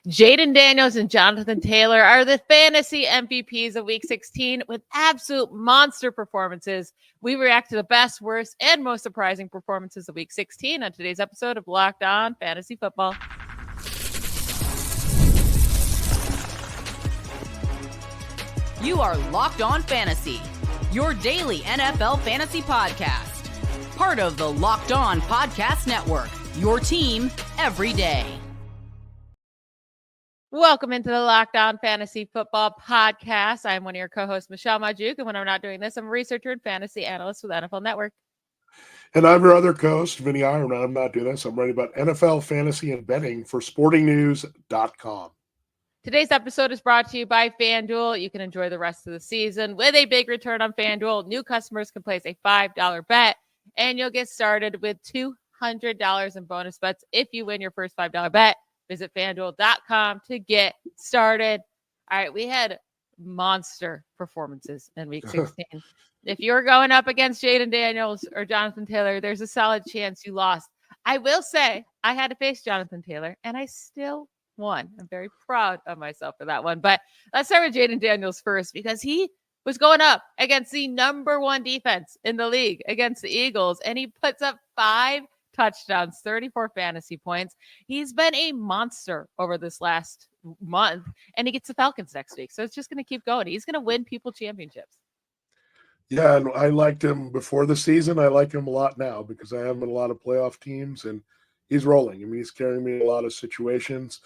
Jayden Daniels and Jonathan Taylor are the fantasy MVPs of Week 16 with absolute monster performances. We react to the best, worst, and most surprising performances of Week 16 on today's episode of Locked On Fantasy Football. You are Locked On Fantasy, your daily NFL fantasy podcast. Part of the Locked On Podcast Network, your team every day. Welcome into the Locked On Fantasy Football Podcast. I'm one of your co-hosts, Michelle Magdziuk, and when I'm not doing this, I'm a researcher and fantasy analyst with NFL Network. And I'm your other co-host, Vinnie Iyer, and I'm not doing this. I'm writing about NFL fantasy and betting for sportingnews.com. Today's episode is brought to you by FanDuel. You can enjoy the rest of the season with a big return on FanDuel. New customers can place a $5 bet, and you'll get started with $200 in bonus bets if you win your first $5 bet. Visit FanDuel.com to get started. All right, we had monster performances in Week 16. If you're going up against Jayden Daniels or Jonathan Taylor, there's a solid chance you lost. I will say I had to face Jonathan Taylor, and I still won. I'm very proud of myself for that one. But let's start with Jayden Daniels first, because he was going up against the number one defense in the league against the Eagles, and he puts up 5 touchdowns, 34 fantasy points. He's been a monster over this last month, and he gets the Falcons next week. So it's just going to keep going. He's going to win people championships. Yeah, and I liked him before the season. I like him a lot now because I have him in a lot of playoff teams, and he's rolling. I mean, he's carrying me in a lot of situations.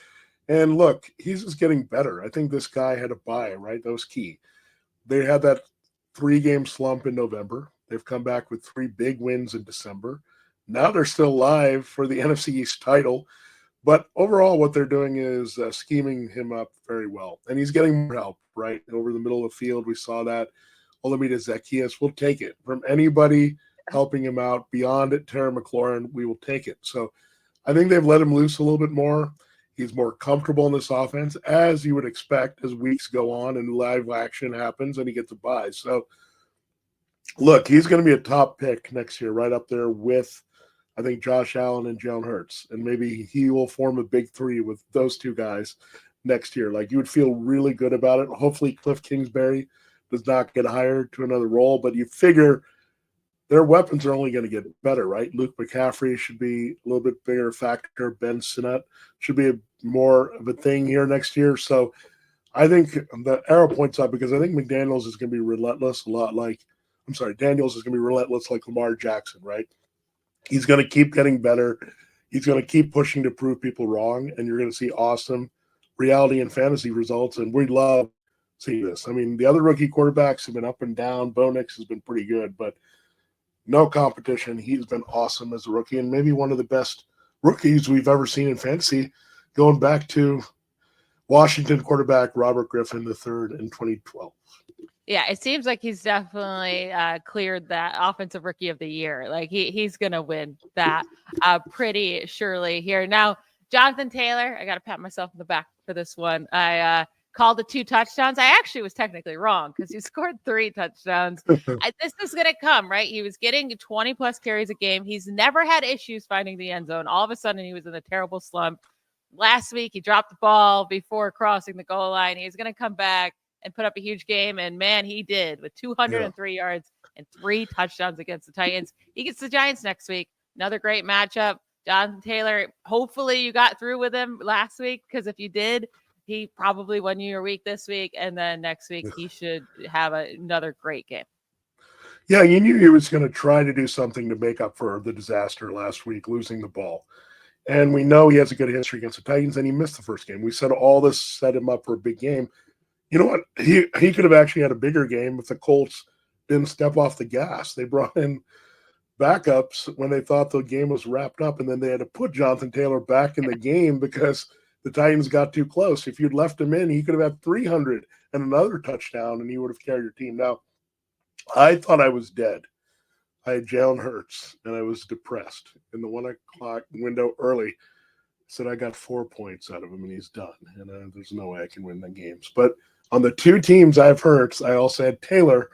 And look, he's just getting better. I think this guy had a bye, right? That was key. They had that 3-game slump in November. They've come back with 3 big wins in December. Now they're still live for the NFC East title. But overall, what they're doing is scheming him up very well. And he's getting more help, right? Over the middle of the field, we saw that. Olamide Zaccheaus will take it. From anybody helping him out beyond it, Terry McLaurin, we will take it. So I think they've let him loose a little bit more. He's more comfortable in this offense, as you would expect as weeks go on and live action happens and he gets a bye. So, look, he's going to be a top pick next year, right up there with, I think, Josh Allen and Jalen Hurts. And maybe he will form a big 3 with those 2 guys next year. Like, you would feel really good about it. Hopefully Cliff Kingsbury does not get hired to another role, but you figure their weapons are only going to get better, right? Luke McCaffrey should be a little bit bigger factor. Ben Sinnott should be more of a thing here next year. So I think the arrow points up because I think McDaniels is going to be relentless, Daniels is going to be relentless like Lamar Jackson, right? He's going to keep getting better. He's going to keep pushing to prove people wrong, and you're going to see awesome reality and fantasy results, and we love seeing this. I mean, the other rookie quarterbacks have been up and down. Bo Nix has been pretty good, but no competition. He's been awesome as a rookie and maybe one of the best rookies we've ever seen in fantasy, going back to Washington quarterback Robert Griffin III in 2012. Yeah, it seems like he's definitely cleared that offensive rookie of the year. Like he's going to win that pretty surely here. Now, Jonathan Taylor, I got to pat myself in the back for this one. I called the 2 touchdowns. I actually was technically wrong because he scored 3 touchdowns. This is going to come, right? He was getting 20-plus carries a game. He's never had issues finding the end zone. All of a sudden, he was in a terrible slump. Last week, he dropped the ball before crossing the goal line. He's going to come back and put up a huge game, and man, he did with 203 yards and 3 touchdowns against the Titans. He gets the Giants next week. Another great matchup. Jonathan Taylor, hopefully you got through with him last week, because if you did, he probably won you your week this week, and then next week he should have another great game. Yeah, you knew he was going to try to do something to make up for the disaster last week, losing the ball. And we know he has a good history against the Titans, and he missed the first game. We said all this set him up for a big game. You know what? He could have actually had a bigger game if the Colts didn't step off the gas. They brought in backups when they thought the game was wrapped up, and then they had to put Jonathan Taylor back in the game because the Titans got too close. If you'd left him in, he could have had 300 and another touchdown, and he would have carried your team. Now, I thought I was dead. I had Jalen Hurts, and I was depressed. In the 1 o'clock window early, I said I got 4 points out of him, and he's done. And there's no way I can win the games. But on the 2 teams I have Hurts, I also had Taylor,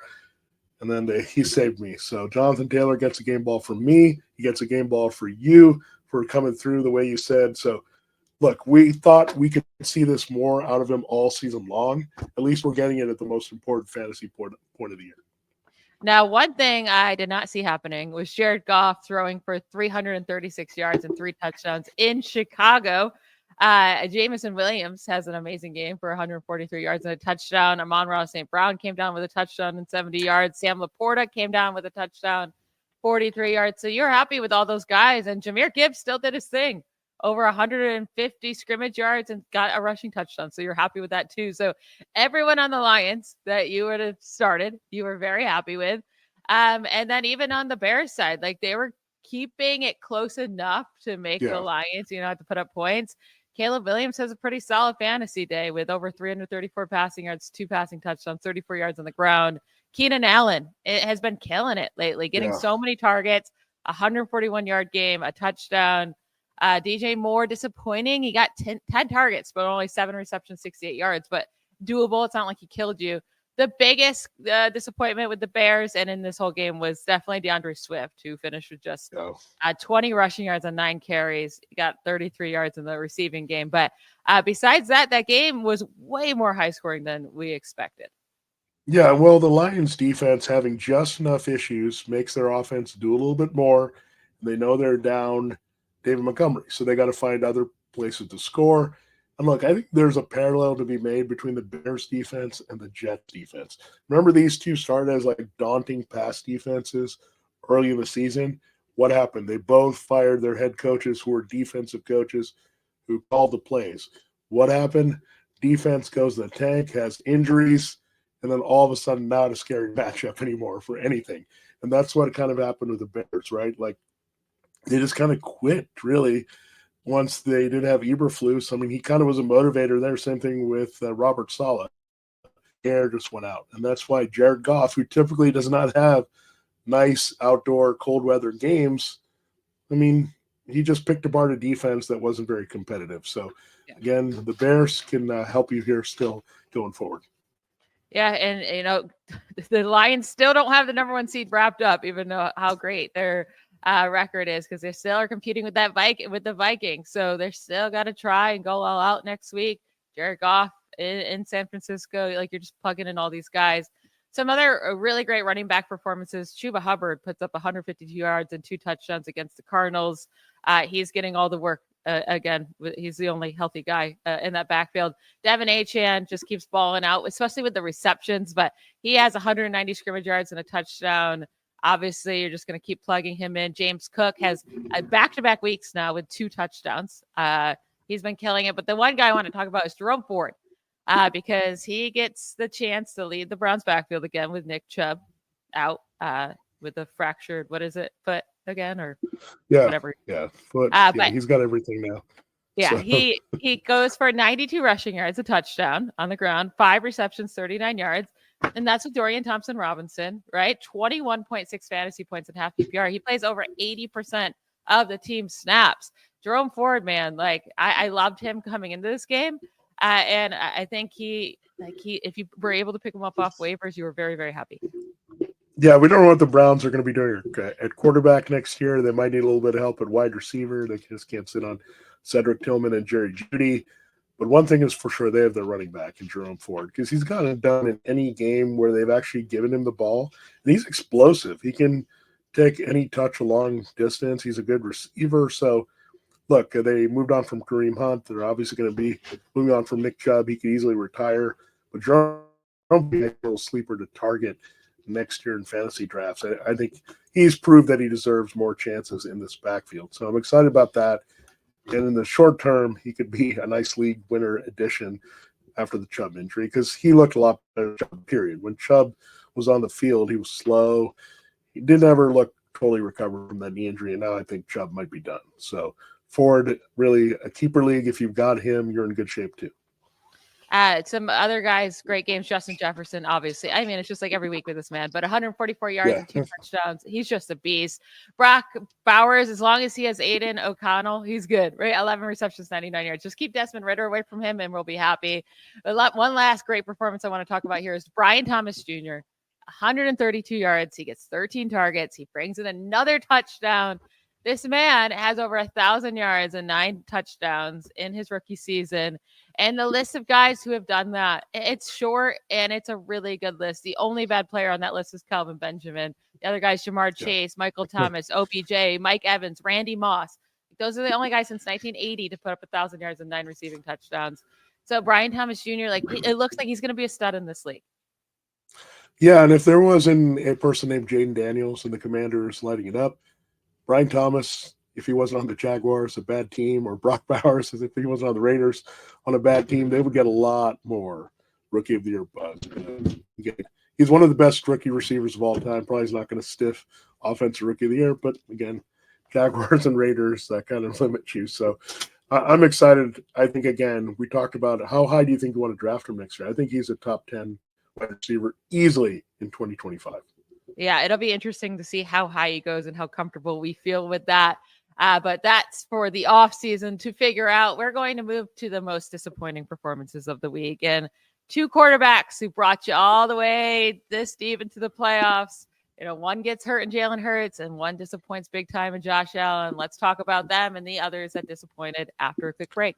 and then he saved me. So Jonathan Taylor gets a game ball from me. He gets a game ball for you for coming through the way you said. So, look, we thought we could see this more out of him all season long. At least we're getting it at the most important fantasy point of the year. Now, one thing I did not see happening was Jared Goff throwing for 336 yards and 3 touchdowns in Chicago. Jameson Williams has an amazing game for 143 yards and a touchdown. Amon-Ra St. Brown came down with a touchdown and 70 yards. Sam Laporta came down with a touchdown, 43 yards. So you're happy with all those guys. And Jahmyr Gibbs still did his thing, over 150 scrimmage yards and got a rushing touchdown. So you're happy with that too. So everyone on the Lions that you would have started, you were very happy with. And then even on the Bears side, like they were keeping it close enough to make the Lions, have to put up points. Caleb Williams has a pretty solid fantasy day with over 334 passing yards, 2 passing touchdowns, 34 yards on the ground. Keenan Allen has been killing it lately, getting so many targets, 141-yard game, a touchdown. DJ Moore, disappointing. He got 10 targets, but only 7 receptions, 68 yards, but doable. It's not like he killed you. The biggest disappointment with the Bears and in this whole game was definitely DeAndre Swift, who finished with just 20 rushing yards on 9 carries. He got 33 yards in the receiving game. But besides that game was way more high scoring than we expected. Yeah, well, the Lions defense having just enough issues makes their offense do a little bit more. They know they're down David Montgomery, so they got to find other places to score. And look, I think there's a parallel to be made between the Bears defense and the Jets defense. Remember, these two started as like daunting pass defenses early in the season. What happened? They both fired their head coaches who were defensive coaches who called the plays. What happened? Defense goes to the tank, has injuries, and then all of a sudden not a scary matchup anymore for anything. And that's what kind of happened with the Bears, right? Like they just kind of quit, really, once they didn't have Eberflus. I mean, he kind of was a motivator there. Same thing with Robert Saleh. Air just went out. And that's why Jared Goff, who typically does not have nice outdoor cold weather games, I mean, he just picked apart a defense that wasn't very competitive. So, again, the Bears can help you here still going forward. Yeah, and, the Lions still don't have the number 1 seed wrapped up, even though how great their record is, because they still are competing with the Vikings. So they're still got to try and go all out next week. Jared Goff in San Francisco, like you're just plugging in all these guys. Some other really great running back performances. Chuba Hubbard puts up 152 yards and 2 touchdowns against the Cardinals. He's getting all the work. Again, he's the only healthy guy in that backfield. De'Von Achane just keeps balling out, especially with the receptions, but he has 190 scrimmage yards and a touchdown. Obviously, you're just going to keep plugging him in. James Cook has back-to-back weeks now with 2 touchdowns. He's been killing it. But the one guy I want to talk about is Jerome Ford, because he gets the chance to lead the Browns backfield again with Nick Chubb out with a fractured, foot again, or whatever. Yeah, foot. But he's got everything now. Yeah, so. He goes for 92 rushing yards, a touchdown on the ground, 5 receptions, 39 yards. And that's with Dorian Thompson-Robinson, right? 21.6 fantasy points in half PPR. He plays over 80% of the team snaps. Jerome Ford, man, like I loved him coming into this game. And I think he, if you were able to pick him up off waivers, you were very, very happy. Yeah, we don't know what the Browns are going to be doing at quarterback next year. They might need a little bit of help at wide receiver. They just can't sit on Cedric Tillman and Jerry Jeudy. But one thing is for sure, they have their running back in Jerome Ford, because he's gotten it done in any game where they've actually given him the ball. And he's explosive. He can take any touch a long distance. He's a good receiver. So, look, they moved on from Kareem Hunt. They're obviously going to be moving on from Nick Chubb. He could easily retire. But Jerome will be a little sleeper to target next year in fantasy drafts. I think he's proved that he deserves more chances in this backfield. So I'm excited about that. And in the short term, he could be a nice league winner addition after the Chubb injury, because he looked a lot better, period. When Chubb was on the field, he was slow. He didn't ever look totally recovered from that knee injury, and now I think Chubb might be done. So Ford, really a keeper league. If you've got him, you're in good shape too. Some other guys, great games. Justin Jefferson, obviously. I mean, it's just like every week with this man, but 144 yards and 2 touchdowns. He's just a beast. Brock Bowers, as long as he has Aiden O'Connell, he's good, right? 11 receptions, 99 yards. Just keep Desmond Ridder away from him and we'll be happy. One last great performance I want to talk about here is Brian Thomas Jr., 132 yards. He gets 13 targets. He brings in another touchdown. This man has over 1,000 yards and 9 touchdowns in his rookie season. And the list of guys who have done that, it's short and it's a really good list. The only bad player on that list is Kelvin Benjamin. The other guys, Jamar Chase, Michael Thomas, OBJ, Mike Evans, Randy Moss. Those are the only guys since 1980 to put up 1,000 yards and 9 receiving touchdowns. So Brian Thomas Jr., it looks like he's going to be a stud in this league. Yeah, and if there wasn't a person named Jayden Daniels and the Commanders lighting it up, Brian Thomas, if he wasn't on the Jaguars, a bad team, or Brock Bowers, if he wasn't on the Raiders, on a bad team, they would get a lot more Rookie of the Year buzz. He's one of the best rookie receivers of all time. Probably he's not going to stiff Offensive Rookie of the Year, but again, Jaguars and Raiders, that kind of limits you. So I'm excited. I think, again, we talked about how high do you think you want to draft him next year? I think he's a top 10 wide receiver easily in 2025. Yeah, it'll be interesting to see how high he goes and how comfortable we feel with that. But that's for the offseason to figure out. We're going to move to the most disappointing performances of the week. And 2 quarterbacks who brought you all the way this deep into the playoffs. One gets hurt in Jalen Hurts and one disappoints big time in Josh Allen. Let's talk about them and the others that disappointed after a quick break.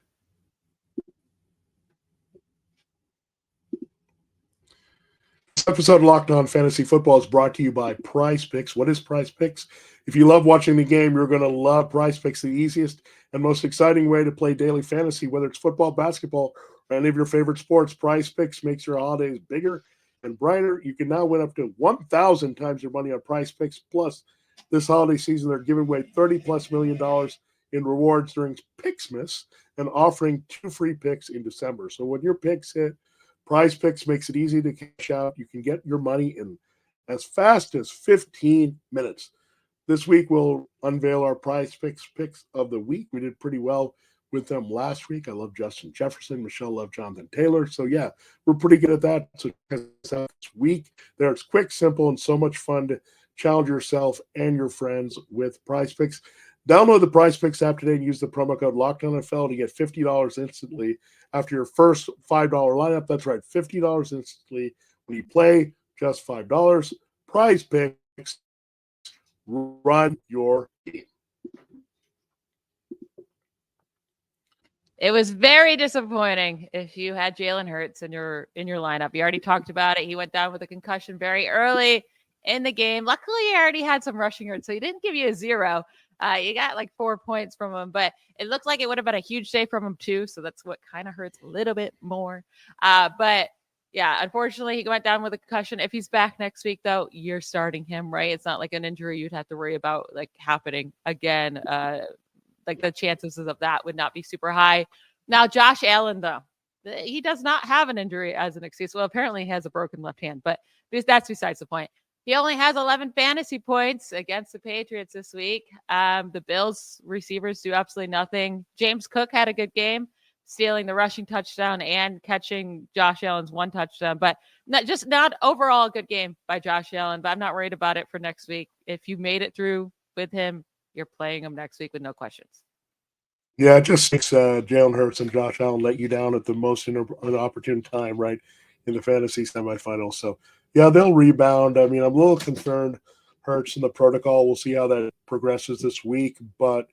This episode of Locked On Fantasy Football is brought to you by Prize Picks. What is Prize Picks? If you love watching the game, you're going to love Prize Picks, the easiest and most exciting way to play daily fantasy, whether it's football, basketball, or any of your favorite sports. Prize Picks makes your holidays bigger and brighter. You can now win up to 1,000 times your money on Prize Picks. Plus, this holiday season, they're giving away $30+ million in rewards during Picksmas and offering 2 free picks in December. So when your picks hit, Prize Picks makes it easy to cash out. You can get your money in as fast as 15 minutes. This week, we'll unveil our Prize Picks of the week. We did pretty well with them last week. I love Justin Jefferson. Michelle loved Jonathan Taylor. So, yeah, we're pretty good at that. So, this week, there it's quick, simple, and so much fun to challenge yourself and your friends with Prize Picks. Download the Prize Picks app today and use the promo code LOCKEDONNFL to get $50 instantly after your first $5 lineup. That's right, $50 instantly when you play just $5. Prize Picks, run your game. It was very disappointing if you had Jalen Hurts in your lineup. You already talked about it. He went down with a concussion very early in the game. Luckily, he already had some rushing yards, so he didn't give you a 0. You got like 4 points from him, but it looked like it would have been a huge day from him too. So that's what kind of hurts a little bit more. But yeah, unfortunately, he went down with a concussion. If he's back next week, though, you're starting him, right? It's not like an injury you'd have to worry about like happening again. Like the chances of that would not be super high. Now, Josh Allen, though, he does not have an injury as an excuse. Well, apparently he has a broken left hand, but that's besides the point. He only has 11 fantasy points against the Patriots this week. The Bills receivers do absolutely nothing. James Cook had a good game, stealing the rushing touchdown and catching Josh Allen's 1 touchdown, but not overall a good game by Josh Allen, but I'm not worried about it for next week. If you made it through with him, you're playing him next week with no questions. Yeah, it just makes Jalen Hurts and Josh Allen let you down at the most inopportune time, right, in the fantasy semifinals. So, yeah, they'll rebound. I mean, I'm a little concerned Hurts in the protocol. We'll see how that progresses this week. But,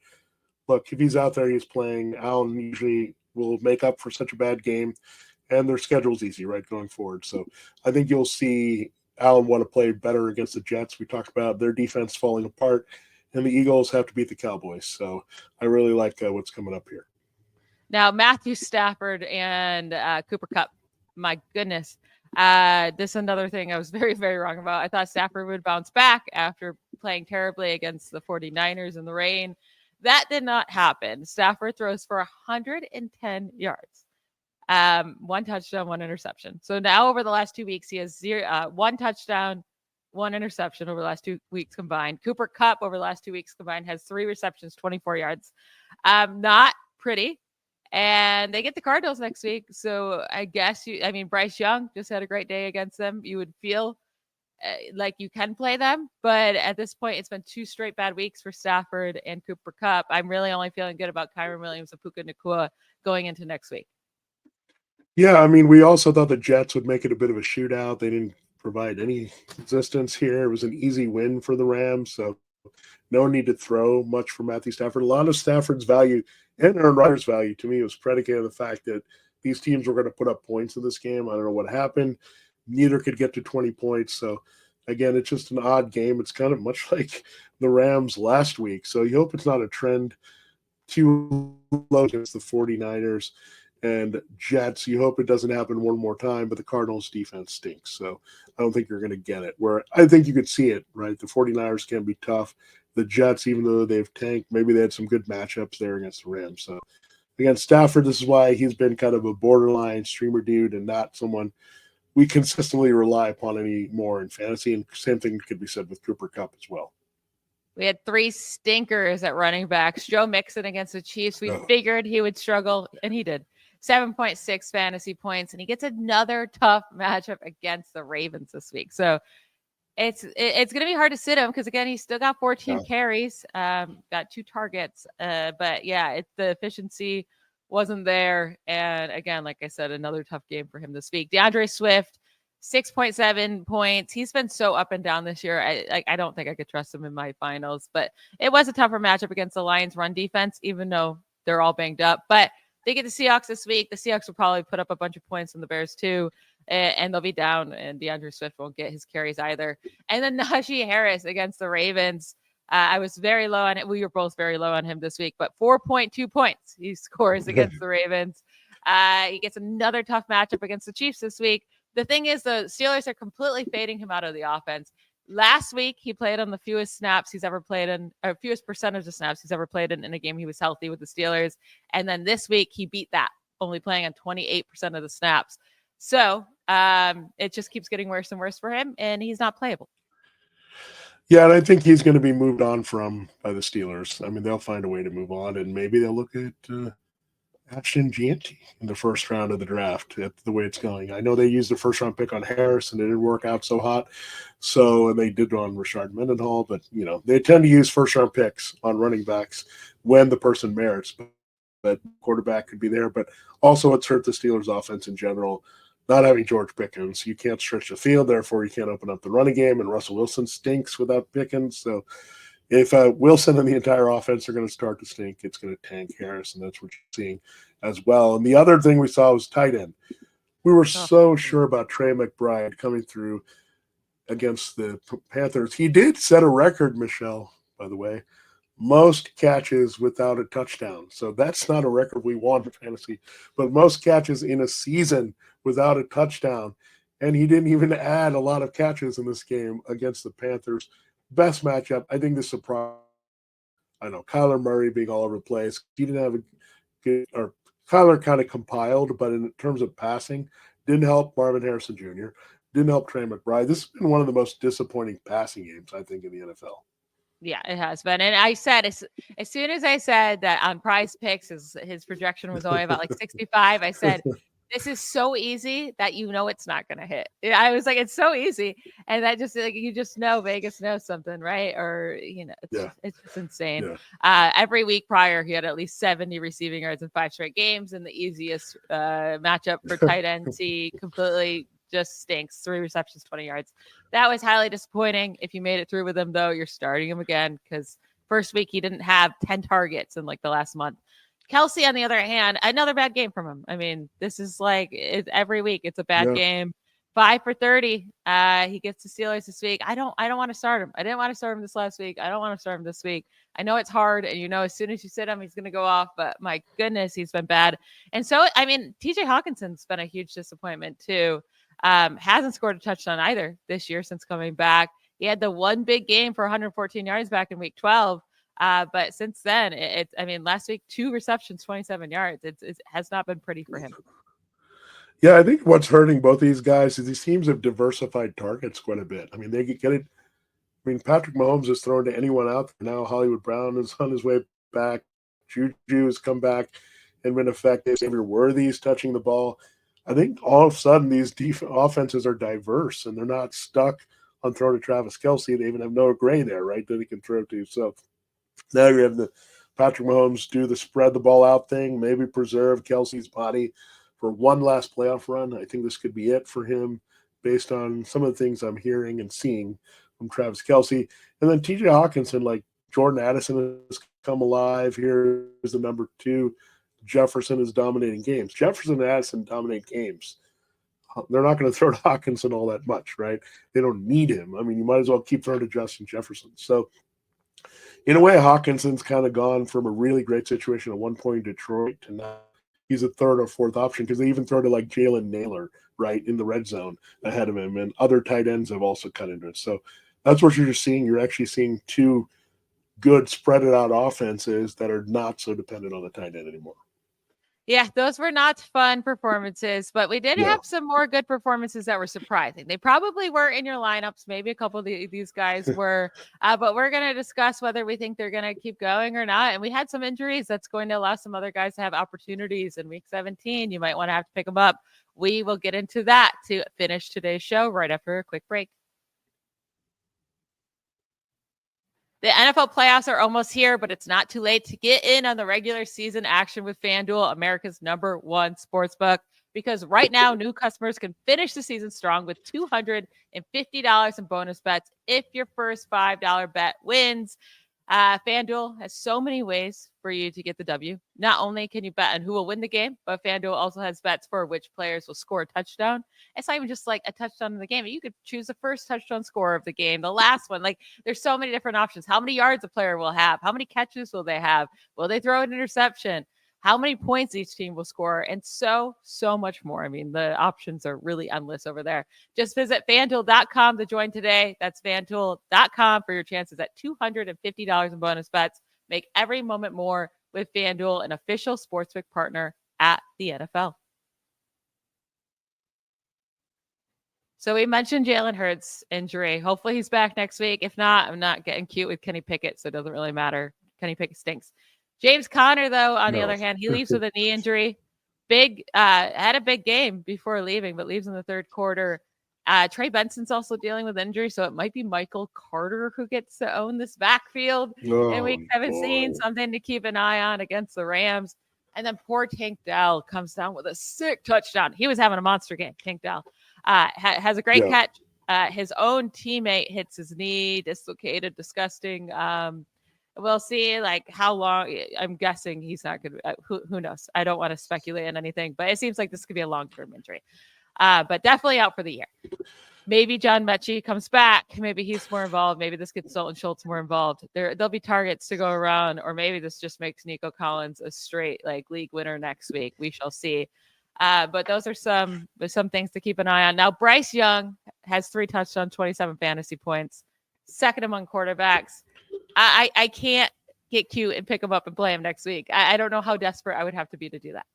look, if he's out there, he's playing. Allen usually will make up for such a bad game, and their schedule's easy, right, going forward. So I think you'll see Allen want to play better against the Jets. We talked about their defense falling apart, and the Eagles have to beat the Cowboys. So I really like what's coming up here. Now, Matthew Stafford and Cooper Kupp, my goodness. This is another thing I was very, very wrong about. I thought Stafford would bounce back after playing terribly against the 49ers in the rain. That did not happen. Stafford throws for 110 yards. 1 touchdown, 1 interception. So now over the last 2 weeks, he has 1 touchdown, 1 interception over the last 2 weeks combined. Cooper Kupp over the last 2 weeks combined has 3 receptions, 24 yards. Not pretty. And they get the Cardinals next week. So I guess Bryce Young just had a great day against them. You would feel like you can play them. But at this point, it's been 2 straight bad weeks for Stafford and Cooper Kupp. I'm really only feeling good about Kyren Williams and Puka Nacua going into next week. Yeah, I mean, we also thought the Jets would make it a bit of a shootout. They didn't provide any resistance here. It was an easy win for the Rams. So no need to throw much for Matthew Stafford. A lot of Stafford's value and Aaron Rodgers' value to me was predicated on the fact that these teams were going to put up points in this game. I don't know what happened. Neither could get to 20 points. So, again, it's just an odd game. It's kind of much like the Rams last week. So you hope it's not a trend too low against the 49ers and Jets. You hope it doesn't happen one more time, but the Cardinals defense stinks. So I don't think you're going to get it. Where I think you could see it, right? The 49ers can be tough. The Jets, even though they've tanked, maybe they had some good matchups there against the Rams. So against Stafford, this is why he's been kind of a borderline streamer dude and not someone we consistently rely upon anymore in fantasy. And same thing could be said with Cooper Kupp as well. We had 3 stinkers at running backs. Joe Mixon against the Chiefs. We figured he would struggle, and he did. 7.6 fantasy points, and he gets another tough matchup against the Ravens this week. So it's going to be hard to sit him because, again, he's still got 14 carries, got 2 targets. But, yeah, the efficiency wasn't there. And, again, like I said, another tough game for him this week. DeAndre Swift, 6.7 points. He's been so up and down this year. I don't think I could trust him in my finals. But it was a tougher matchup against the Lions' run defense, even though they're all banged up. But they get the Seahawks this week. The Seahawks will probably put up a bunch of points on the Bears too, and they'll be down, and DeAndre Swift won't get his carries either. And then Najee Harris against the Ravens. I was very low on it. We were both very low on him this week, but 4.2 points he scores against the Ravens. He gets another tough matchup against the Chiefs this week. The thing is, the Steelers are completely fading him out of the offense. Last week, he played on the fewest snaps he's ever played in, or fewest percentage of snaps he's ever played in a game he was healthy with the Steelers. And then this week, he beat that, only playing on 28% of the snaps. So it just keeps getting worse and worse for him, and he's not playable. Yeah, and I think he's going to be moved on from by the Steelers. I mean, they'll find a way to move on, and maybe they'll look at Ashton Gianti in the first round of the draft at the way it's going. I know they used the first round pick on Harris and it didn't work out so hot. So, and they did on Rashard Mendenhall, but they tend to use first round picks on running backs when the person merits, but quarterback could be there. But also it's hurt the Steelers offense in general, not having George Pickens. You can't stretch the field, therefore you can't open up the running game, and Russell Wilson stinks without Pickens. So if Wilson and the entire offense are going to start to stink, it's going to tank Harris, and that's what you're seeing as well. And the other thing we saw was tight end. We were so sure about Trey McBride coming through against the Panthers. He did set a record, Michelle, by the way, most catches without a touchdown. So that's not a record we want in fantasy, but most catches in a season without a touchdown. And he didn't even add a lot of catches in this game against the Panthers. Best matchup. I think the surprise, I know Kyler Murray being all over the place. He didn't have a good, or Kyler kind of compiled, but in terms of passing, didn't help Marvin Harrison Jr., didn't help Trey McBride. This has been one of the most disappointing passing games, I think, in the NFL. Yeah, it has been. And I said, as soon as I said that on Prize Picks, his projection was only about like 65, I said, this is so easy that it's not going to hit. I was like, it's so easy. And that just like, you just know Vegas knows something, right? Or, it's just insane. Yeah. Every week prior, he had at least 70 receiving yards in 5 straight games. And the easiest matchup for tight ends, he completely just stinks. 3 receptions, 20 yards. That was highly disappointing. If you made it through with him, though, you're starting him again because first week he didn't have 10 targets in like the last month. Kelsey, on the other hand, another bad game from him. I mean, this is like every week. It's a bad game. 5 for 30. He gets the Steelers this week. I don't want to start him. I didn't want to start him this last week. I don't want to start him this week. I know it's hard, and as soon as you sit him, he's going to go off. But my goodness, he's been bad. And so, I mean, TJ Hawkinson's been a huge disappointment too. Hasn't scored a touchdown either this year since coming back. He had the one big game for 114 yards back in week 12. But since then, last week, 2 receptions, 27 yards. It has not been pretty for him. Yeah, I think what's hurting both these guys is these teams have diversified targets quite a bit. I mean, they get it. I mean, Patrick Mahomes is thrown to anyone out there now. Hollywood Brown is on his way back. Juju has come back and been effective. Xavier Worthy's touching the ball. I think all of a sudden these offenses are diverse and they're not stuck on throwing to Travis Kelce. They even have Noah Gray there, right, that he can throw to. So now you have the Patrick Mahomes do the spread the ball out thing, maybe preserve Kelce's body for one last playoff run. I think this could be it for him based on some of the things I'm hearing and seeing from Travis Kelce. And then TJ Hawkinson, like Jordan Addison has come alive. Here is the number 2. Jefferson is dominating games. Jefferson and Addison dominate games. They're not going to throw to Hawkinson all that much, right? They don't need him. I mean, you might as well keep throwing to Justin Jefferson. So, in a way, Hawkinson's kind of gone from a really great situation at one point in Detroit to now he's a third or fourth option because they even throw to like Jalen Naylor, right, in the red zone ahead of him. And other tight ends have also cut into it. So that's what you're seeing. You're actually seeing 2 good spread it out offenses that are not so dependent on the tight end anymore. Yeah, those were not fun performances, but we did have some more good performances that were surprising. They probably were in your lineups. Maybe a couple of these guys were, but we're going to discuss whether we think they're going to keep going or not. And we had some injuries that's going to allow some other guys to have opportunities in week 17. You might want to have to pick them up. We will get into that to finish today's show right after a quick break. The NFL playoffs are almost here, but it's not too late to get in on the regular season action with FanDuel, America's #1 sportsbook. Because right now, new customers can finish the season strong with $250 in bonus bets if your first $5 bet wins. FanDuel has so many ways for you to get the W. Not only can you bet on who will win the game, but FanDuel also has bets for which players will score a touchdown. It's not even just like a touchdown in the game. You could choose the first touchdown scorer of the game, the last one. Like, there's so many different options. How many yards a player will have? How many catches will they have? Will they throw an interception? How many points each team will score, and so much more. I mean, the options are really endless over there. Just visit FanDuel.com to join today. That's FanDuel.com for your chances at $250 in bonus bets. Make every moment more with FanDuel, an official sportsbook partner at the NFL. So we mentioned Jalen Hurts' injury. Hopefully he's back next week. If not, I'm not getting cute with Kenny Pickett, so it doesn't really matter. Kenny Pickett stinks. James Conner, though, on the other hand, he leaves with a knee injury. Had a big game before leaving, but leaves in the third quarter. Trey Benson's also dealing with injury, so it might be Michael Carter who gets to own this backfield in week 17. Something to keep an eye on against the Rams. And then poor Tank Dell comes down with a sick touchdown. He was having a monster game. Tank Dell has a great catch. His own teammate hits his knee, dislocated, disgusting. We'll see like how long. I'm guessing he's not going to, who knows? I don't want to speculate on anything, but it seems like this could be a long-term injury. But definitely out for the year. Maybe John Mechie comes back. Maybe he's more involved. Maybe this gets Dalton Schultz more involved. There'll be targets to go around, or maybe this just makes Nico Collins a straight like league winner next week. We shall see. But those are some things to keep an eye on. Now, Bryce Young has 3 touchdowns, 27 fantasy points, second among quarterbacks. I can't get cute and pick him up and play him next week. I don't know how desperate I would have to be to do that.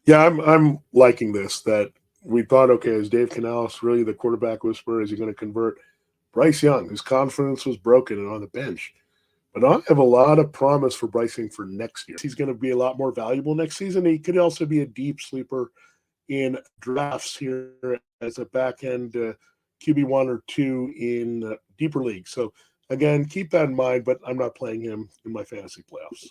Yeah, I'm liking this. That we thought, okay, is Dave Canales really the quarterback whisperer? Is he going to convert? Bryce Young, his confidence was broken and on the bench. But I have a lot of promise for Bryce Young for next year. He's going to be a lot more valuable next season. He could also be a deep sleeper in drafts here as a back-end QB1 or 2 in deeper leagues. So, again, keep that in mind, but I'm not playing him in my fantasy playoffs.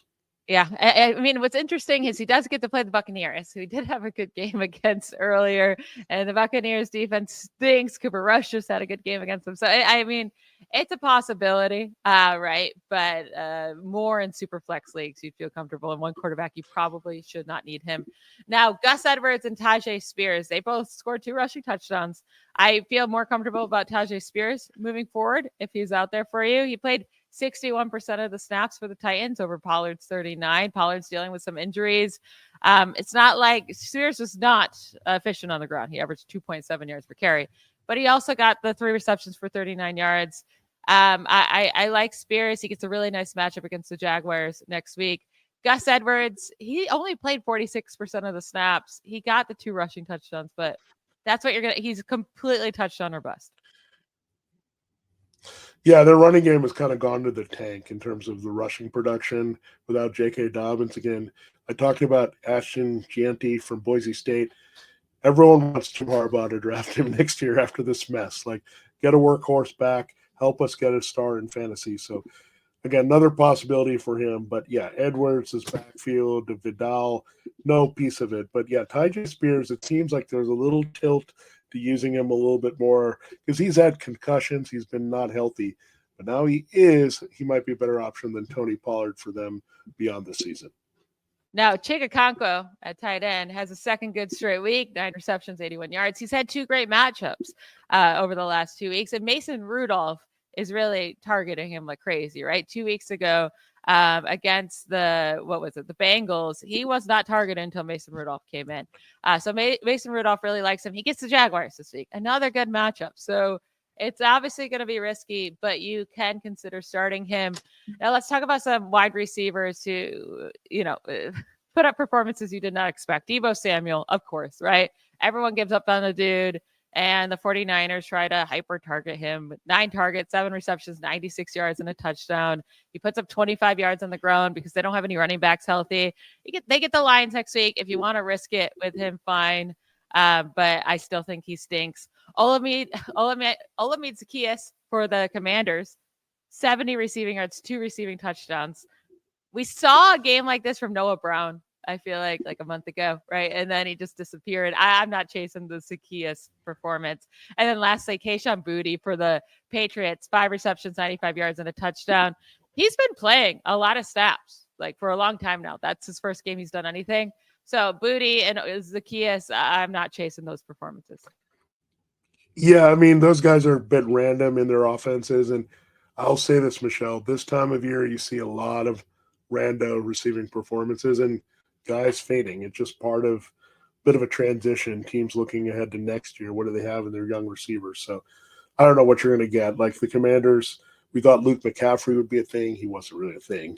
Yeah. I mean, what's interesting is he does get to play the Buccaneers, who he did have a good game against earlier. And the Buccaneers defense stinks. Cooper Rush just had a good game against them. So, I mean, it's a possibility, right? But more in super flex leagues, you feel comfortable. In one quarterback, you probably should not need him. Now, Gus Edwards and Tajay Spears, they both scored 2 rushing touchdowns. I feel more comfortable about Tajay Spears moving forward if he's out there for you. He played 61% of the snaps for the Titans over Pollard's 39. Pollard's dealing with some injuries. It's not like Spears was not efficient on the ground. He averaged 2.7 yards per carry, but he also got the 3 receptions for 39 yards. I like Spears. He gets a really nice matchup against the Jaguars next week. Gus Edwards, he only played 46% of the snaps. He got the 2 rushing touchdowns, but that's what he's completely touchdown or bust. Yeah, their running game has kind of gone to the tank in terms of the rushing production without J.K. Dobbins. Again, I talked about Ashton Gianti from Boise State. Everyone wants Jim Harbaugh to draft him next year after this mess. Like, get a workhorse back, help us get a star in fantasy. So, again, another possibility for him. But, yeah, Edwards' backfield, Vidal, no piece of it. But, yeah, Tajay Spears, it seems like there's a little tilt to using him a little bit more because he's had concussions. He's been not healthy, but now he might be a better option than Tony Pollard for them beyond the season. Now, Chigakonko at tight end has a second good straight week, 9 receptions, 81 yards. He's had 2 great matchups over the last 2 weeks. And Mason Rudolph is really targeting him like crazy, right? 2 weeks ago against the Bengals, he was not targeted until Mason Rudolph came in. So Mason Rudolph really likes him. He gets the Jaguars this week. Another good matchup. So it's obviously going to be risky, but you can consider starting him. Now let's talk about some wide receivers who, put up performances you did not expect. Deebo Samuel, of course, right? Everyone gives up on the dude, and the 49ers try to hyper target him. 9 targets, 7 receptions, 96 yards, and a touchdown. He puts up 25 yards on the ground because they don't have any running backs healthy. They get the Lions next week. If you want to risk it with him, fine. But I still think he stinks. Olamide Zaccheaus for the Commanders, 70 receiving yards, 2 receiving touchdowns. We saw a game like this from Noah Brown, I feel like a month ago, right? And then he just disappeared. I'm not chasing the Zaccheaus performance. And then lastly, Kayshon Boutte for the Patriots, 5 receptions, 95 yards, and a touchdown. He's been playing a lot of snaps for a long time now. That's his first game he's done anything. So Boutte and Zaccheaus, I'm not chasing those performances. Yeah, I mean, those guys are a bit random in their offenses. And I'll say this, Michelle, this time of year, you see a lot of rando receiving performances and guys fading. It's just part of a bit of a transition. Teams looking ahead to next year. What do they have in their young receivers? So I don't know what you're going to get. Like the Commanders, we thought Luke McCaffrey would be a thing. He wasn't really a thing.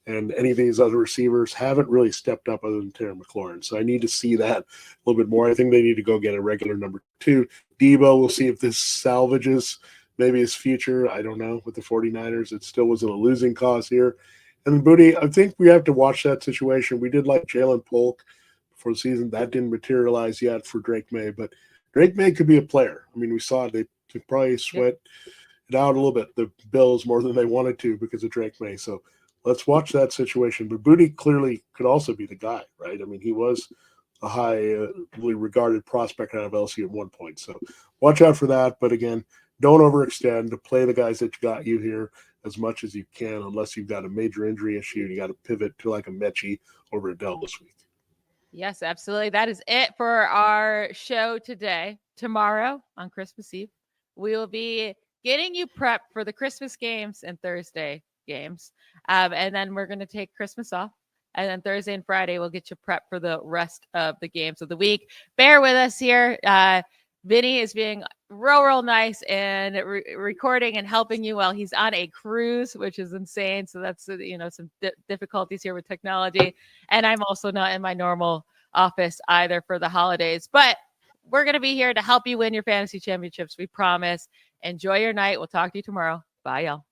And any of these other receivers haven't really stepped up other than Terry McLaurin. So I need to see that a little bit more. I think they need to go get a regular number 2. Deebo, we'll see if this salvages maybe his future. I don't know. With the 49ers, it still wasn't a losing cause here. And Boutte, I think we have to watch that situation. We did like Jalen Polk before the season. That didn't materialize yet for Drake May. But Drake May could be a player. I mean, we saw it. They could probably sweat it out a little bit, the Bills, more than they wanted to because of Drake May. So let's watch that situation. But Boutte clearly could also be the guy, right? I mean, he was a highly regarded prospect out of LSU at one point. So watch out for that. But again, don't overextend. To play the guys that got you here as much as you can, unless you've got a major injury issue and you got to pivot to like a Mechie over Adele this week. Yes, absolutely. That is it for our show today. Tomorrow on Christmas Eve, we will be getting you prepped for the Christmas games and Thursday games. And then we're going to take Christmas off. And then Thursday and Friday, we'll get you prepped for the rest of the games of the week. Bear with us here. Vinnie is being real nice and recording and helping you while he's on a cruise, which is insane. So that's, some difficulties here with technology. And I'm also not in my normal office either for the holidays. But we're going to be here to help you win your fantasy championships. We promise. Enjoy your night. We'll talk to you tomorrow. Bye, y'all.